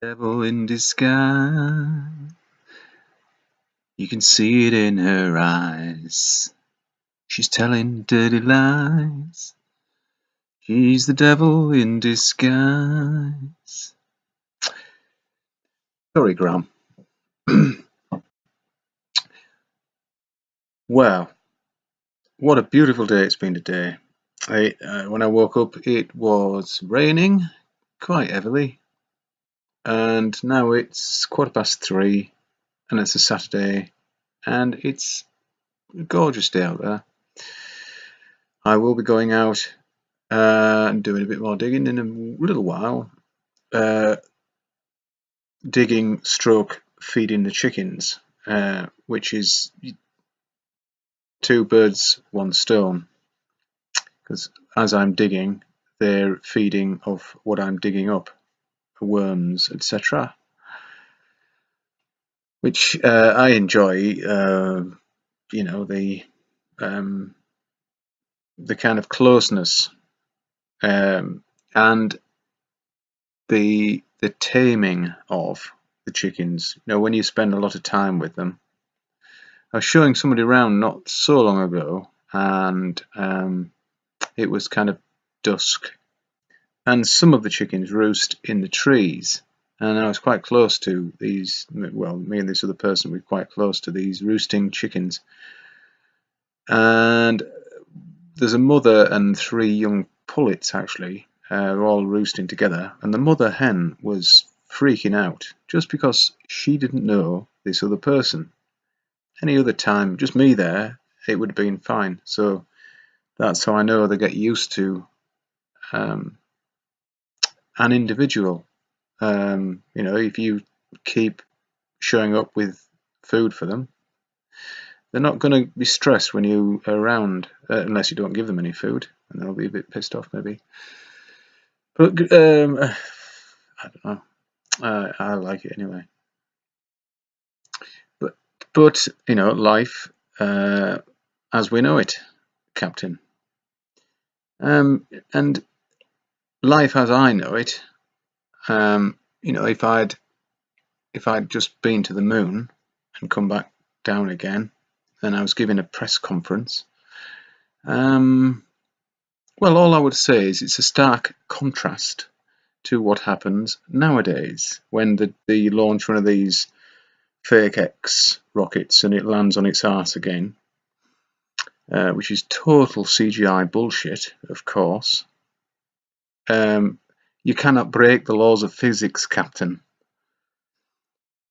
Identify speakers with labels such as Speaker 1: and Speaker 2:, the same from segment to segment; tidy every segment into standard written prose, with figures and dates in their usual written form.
Speaker 1: Devil in disguise. You can see it in her eyes. She's telling dirty lies. She's the devil in disguise. Sorry, Graham. Wow, what a beautiful day it's been today. When I woke up, it was raining quite heavily, and now it's 3:15, and it's a Saturday, and it's a gorgeous day out there. I will be going out and doing a bit more digging in a little while. Digging stroke feeding the chickens, which is two birds, one stone, because as I'm digging, they're feeding off what I'm digging up, worms, etc., which I enjoy. You know, the kind of closeness and the taming of the chickens. You know, when you spend a lot of time with them. I was showing somebody around not so long ago, and it was kind of dusk, and some of the chickens roost in the trees, and I was quite close to these, well, me and this other person were quite close to these roosting chickens, and there's a mother and three young pullets actually, all roosting together, and the mother hen was freaking out just because she didn't know this other person. Any other time, just me there, it would have been fine. So that's how I know they get used to an individual. You know, if you keep showing up with food for them, they're not going to be stressed when you are around, unless you don't give them any food, and they'll be a bit pissed off maybe. But I don't know. I like it anyway. But you know, life as we know it, Captain. And life as I know it, you know, if I'd just been to the moon and come back down again, then I was giving a press conference. Well, all I would say is it's a stark contrast to what happens nowadays when the launch one of these fake X rockets and it lands on its arse again, which is total CGI bullshit, of course. You cannot break the laws of physics, Captain.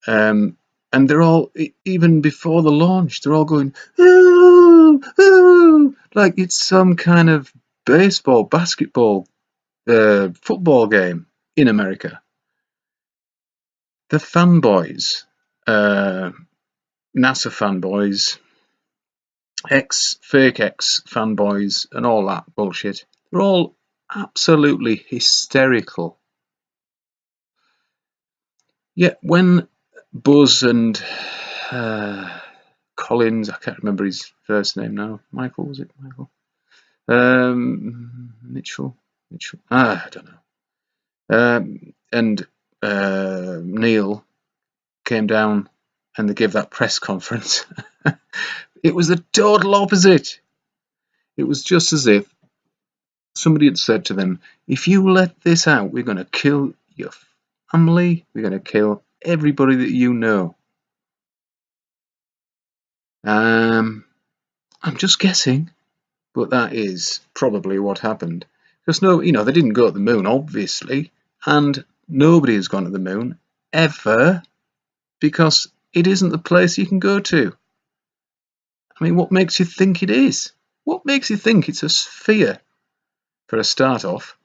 Speaker 1: And they're all, even before the launch, they're all going, ooh, ooh, like it's some kind of baseball, basketball, football game in America. The fanboys, NASA fanboys, fake X fanboys, and all that bullshit, they're all absolutely hysterical. Yet when Buzz and Collins, I can't remember his first name now. Michael, was it Michael? Mitchell. I don't know. And Neil came down and they gave that press conference. It was the total opposite. It was just as if somebody had said to them, if you let this out, we're going to kill your family, we're going to kill everybody that you know. I'm just guessing, but that is probably what happened. Because no, you know, they didn't go to the moon, obviously, and nobody has gone to the moon ever, because it isn't the place you can go to. I mean, what makes you think it is? What makes you think it's a sphere, for a start off?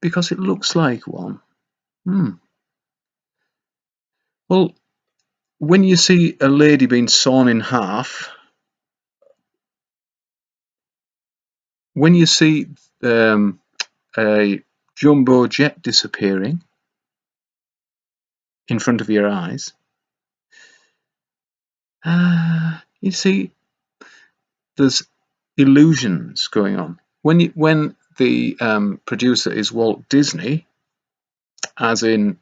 Speaker 1: Because it looks like one. Well, when you see a lady being sawn in half, when you see a jumbo jet disappearing in front of your eyes, you see there's illusions going on. When the producer is Walt Disney, as in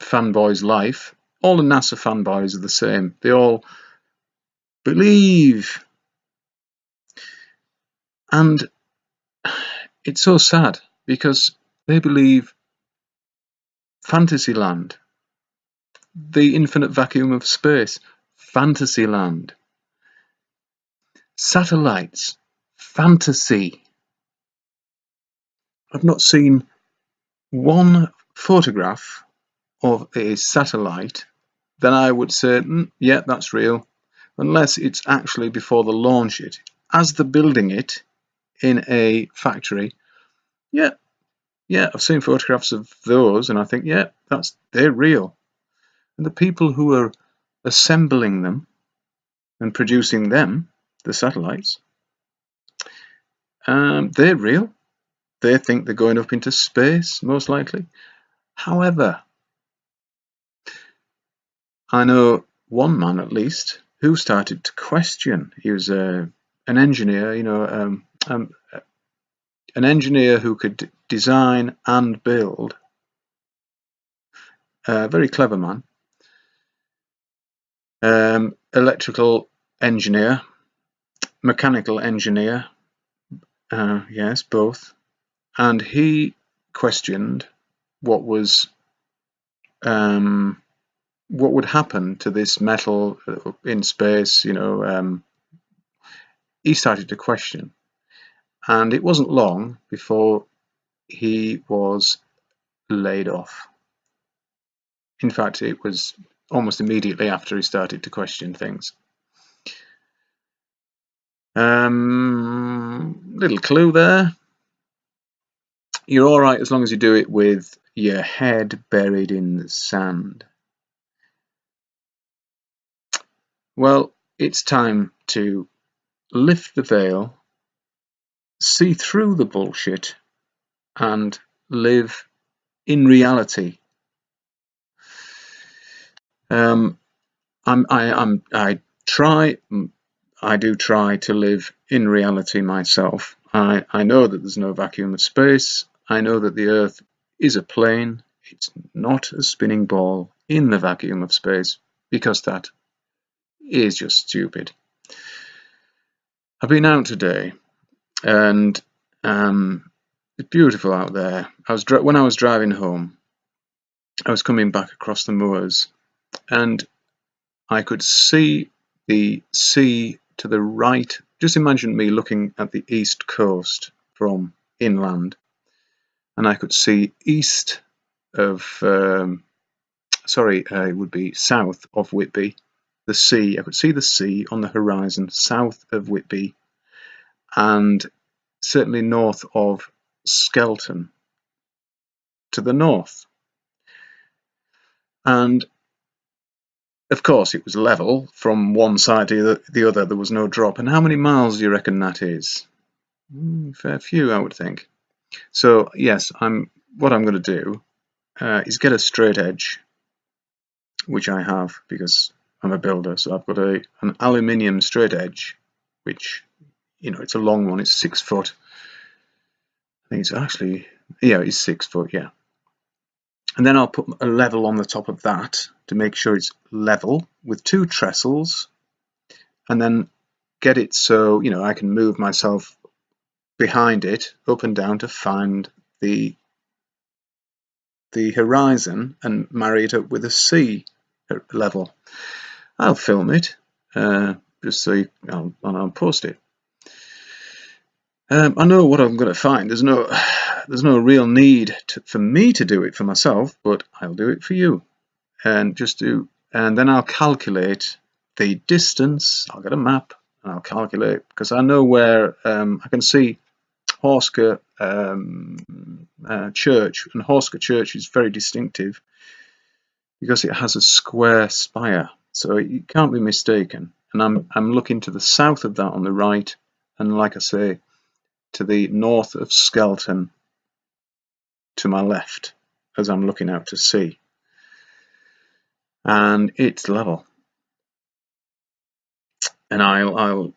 Speaker 1: fanboy's life, all the NASA fanboys are the same. They all believe. And it's so sad because they believe Fantasyland, the infinite vacuum of space, Fantasyland, satellites, fantasy. I've not seen one photograph of a satellite then I would say, yeah, that's real, unless it's actually before they launch it. As they're building it in a factory, yeah, I've seen photographs of those, and I think, yeah, they're real. And the people who are assembling them and producing them, the satellites, they're real. They think they're going up into space, most likely. However, I know one man at least who started to question. He was an engineer, an engineer who could design and build. A very clever man. Electrical engineer, mechanical engineer, yes, both. And he questioned what would happen to this metal in space. He started to question, and it wasn't long before he was laid off. In fact, it was almost immediately after he started to question things. Little clue there. You're all right as long as you do it with your head buried in the sand. Well, it's time to lift the veil, see through the bullshit, and live in reality. I do try to live in reality myself. I know that there's no vacuum of space. I know that the Earth is a plane. It's not a spinning ball in the vacuum of space, because that is just stupid. I've been out today, and it's beautiful out there. When I was driving home, I was coming back across the moors, and I could see the sea to the right. Just imagine me looking at the east coast from inland, and I could see east of, it would be south of Whitby, the sea. I could see the sea on the horizon south of Whitby, and certainly north of Skelton to the north. And of course, it was level from one side to the other. There was no drop. And how many miles do you reckon that is? Fair few, I would think. So yes, what I'm going to do is get a straight edge, which I have because I'm a builder. So I've got an aluminium straight edge, which, it's a long one. It's 6 foot. I think it's actually, yeah, it's 6 foot, yeah. And then I'll put a level on the top of that to make sure it's level with 2 trestles, and then get it so I can move myself behind it up and down to find the horizon and marry it up with a sea level. I'll film it just so I'll post it. I know what I'm going to find. There's no real need for me to do it for myself, but I'll do it for you. And then I'll calculate the distance. I'll get a map and I'll calculate, because I know where I can see Horsker Church, and Horsker Church is very distinctive because it has a square spire, so it can't be mistaken. And I'm looking to the south of that on the right, and like I say, to the north of Skelton to my left as I'm looking out to sea, and it's level. And I'll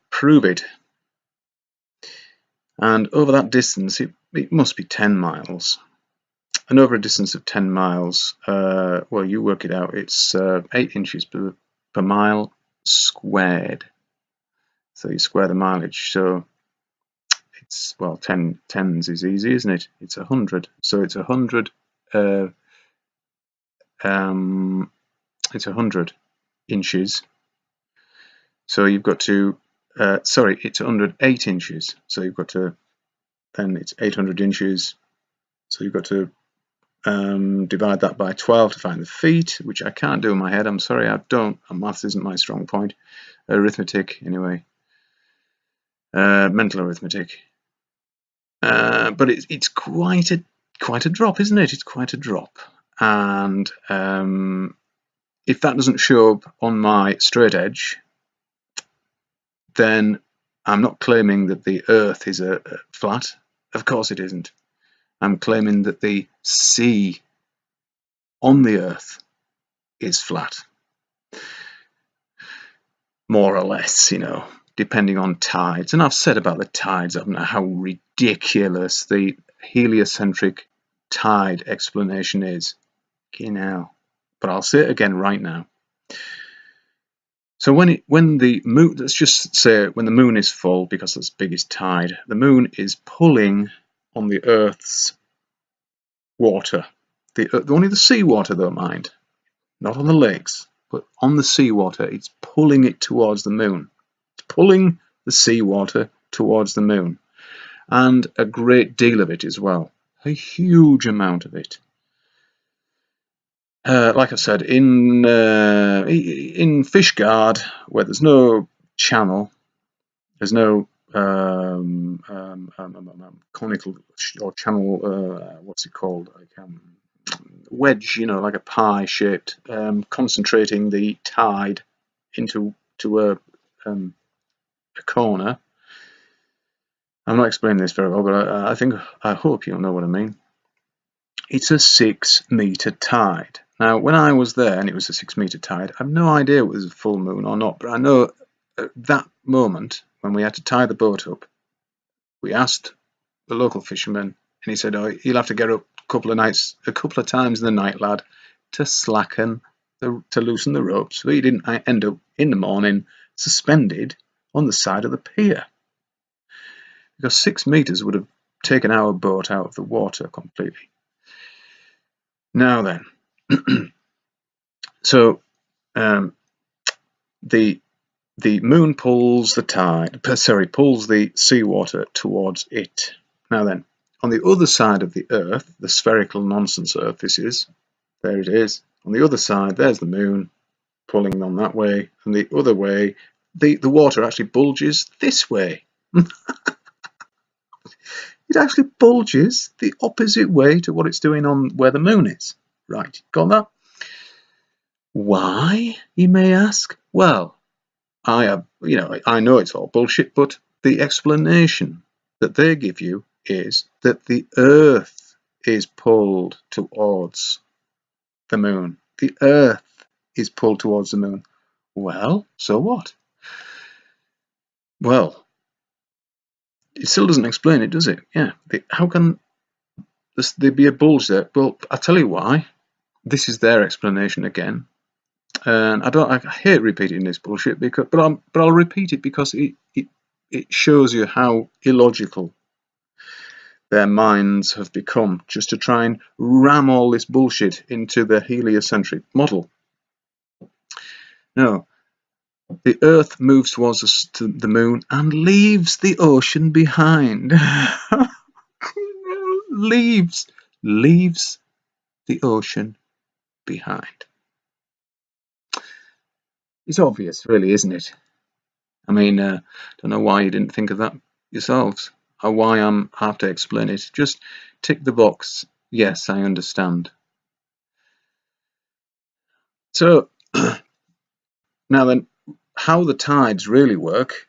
Speaker 1: prove it. And over that distance, it must be 10 miles. and over a distance of 10 miles, well, you work it out, it's 8 inches per mile squared. So you square the mileage, so it's, well, 10 tens is easy, isn't it? It's 100, so it's 100 it's 100 inches. So you've got to, sorry, it's 108 inches. So you've got to, then it's 800 inches. So you've got to divide that by 12 to find the feet, which I can't do in my head. I'm sorry, I don't. Maths isn't my strong point. Arithmetic, anyway. Mental arithmetic. But it's quite a drop, isn't it? It's quite a drop. And if that doesn't show up on my straight edge, then I'm not claiming that the Earth is a flat. Of course it isn't. I'm claiming that the sea on the Earth is flat. More or less, you know, depending on tides. And I've said about the tides, I don't know how ridiculous the heliocentric tide explanation is. Okay, now, but I'll say it again right now. So when the moon, let's just say when the moon is full, because it's the biggest tide, the moon is pulling on the Earth's water. Only the seawater, though, mind. Not on the lakes, but on the seawater. It's pulling it towards the moon. It's pulling the seawater towards the moon. And a great deal of it as well. A huge amount of it. Like I said, in Fishguard, where there's no channel, there's no conical or channel, what's it called? Like, wedge, you know, like a pie shaped, concentrating the tide into a corner. I'm not explaining this very well, but I hope you'll know what I mean. It's a 6 meter tide. Now, when I was there and it was a 6 meter tide, I have no idea it was a full moon or not, but I know at that moment when we had to tie the boat up, we asked the local fisherman, and he said, "Oh, you'll have to get up a couple of times in the night, lad, to loosen the ropes, so he didn't end up in the morning suspended on the side of the pier." Because 6 meters would have taken our boat out of the water completely. Now then, so the moon pulls pulls the seawater towards it. Now then, on the other side of the Earth, the spherical nonsense Earth this is, there it is. On the other side, there's the moon pulling on that way, and the other way, the water actually bulges this way. It actually bulges the opposite way to what it's doing on where the moon is. Right, got that? Why, you may ask? Well, I know it's all bullshit, but the explanation that they give you is that the Earth is pulled towards the moon. The Earth is pulled towards the moon. Well, so what? Well, it still doesn't explain it, does it? Yeah. How can there be a bulge there? Well, I'll tell you why. This is their explanation again. And I hate repeating this bullshit, but I'll repeat it because it shows you how illogical their minds have become, just to try and ram all this bullshit into the heliocentric model. No, the Earth moves towards the moon and leaves the ocean behind. leaves the ocean behind. It's obvious, really, isn't it? I mean, don't know why you didn't think of that yourselves, or why I have to explain it. Just tick the box. Yes, I understand. So, now then, how the tides really work,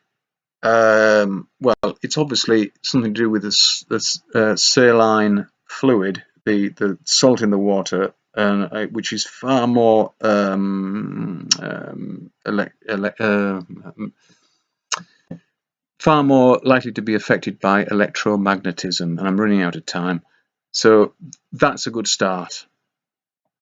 Speaker 1: well, it's obviously something to do with this saline fluid, the salt in the water, which is far more far more likely to be affected by electromagnetism. And I'm running out of time, So that's a good start.